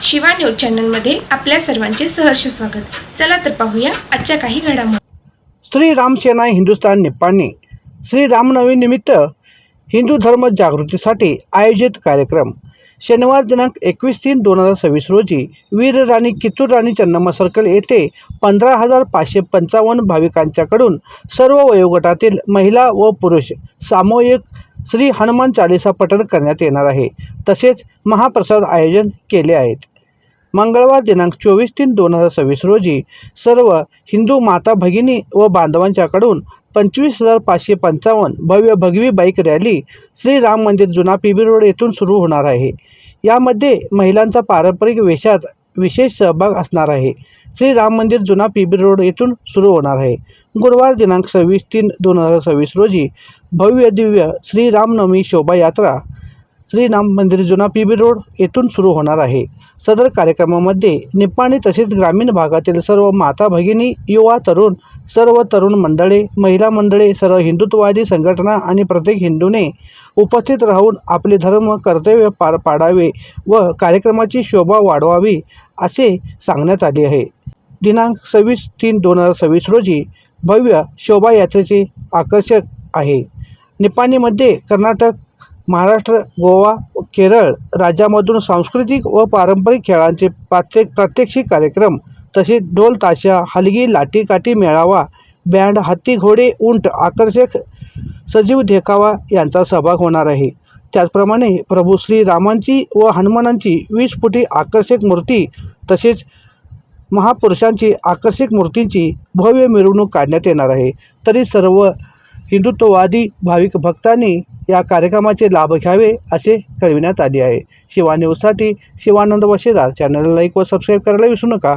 Shiva news चॅनलमध्ये आपल्या सर्वांचे सहर्ष स्वागत। चला तर पाहूया आजच्या काही घडामोडी। श्री राम सेना हिंदुस्थान निप्पाणी श्री रामनवमी निमित्त हिंदू धर्म जागृतीसाठी आयोजित कार्यक्रम शनिवार दिनांक 21/3/2026 रोजी वीर राणी कित्तूर राणी चन्नम्मा सर्कल येथे 15,555 भाविकांच्याकडून सर्व वयोगटातील महिला व पुरुष सामूहिक श्री हनुमान चालीसा पठण करण्यात येणार आहे। तसेच महाप्रसाद आयोजन केले आहेत। मंगळवार दिनांक 24/3/2026 रोजी सर्व हिंदू माता भगिनी व बांधवांच्याकडून 25,555 भव्य भगवी बाईक रॅली श्री राम मंदिर जुना पीबी रोड येथून सुरू होणार आहे। यामध्ये महिलांचा पारंपरिक वेशात विशेष सहभाग असणार आहे। श्री राम मंदिर जुना पीबी रोड येथून सुरू होणार आहे। गुरुवार दिनांक 26/3/2026 रोजी भव्य दिव्य श्री रामनवमी शोभायात्रा श्री राम मंदिर जुना पीबी रोड येथून सुरू होणार आहे। सदर कार्यक्रमामध्ये निप्पाणी तसेच ग्रामीण भागातील सर्व माता भगिनी, युवा तरुण, सर्व तरुण मंडळे, महिला मंडळे, सर्व हिंदुत्ववादी संघटना आणि प्रत्येक हिंदूने उपस्थित राहून आपले धर्म कर्तव्य पार पाडावे व कार्यक्रमाची शोभा वाढवावी असे सांगण्यात आले आहे। दिनांक 26/3/2026 रोजी भव्य शोभायात्रेचे आकर्षक आहे। निप्पाणीमध्ये कर्नाटक, महाराष्ट्र, गोवा, केरळ राज्यामधून सांस्कृतिक व पारंपरिक खेळांचे प्रात्यक्षिक कार्यक्रम तसेच ढोल ताशा, हलगी, लाठी-काठी मेळावा, बँड, हत्ती, घोडे, उंट, आकर्षक सजीव देखावा यांचा सहभाग होणार आहे। त्याचप्रमाणे प्रभू श्री रामांची व हनुमानांची 20 फुटी आकर्षक मूर्ती तसेच महापुरुषांची आकर्षक मूर्तींची भव्य मिरवणूक काढण्यात येणार आहे। तरी सर्व हिंदुत्ववादी भाविक भक्तांनी या कार्यक्रमाचे लाभ घ्यावे असे कळविण्यात आले आहे। शिवा न्यूजसाठी शिवानंद वशेदार। चॅनलला लाईक व सबस्क्राईब करायला विसरू नका।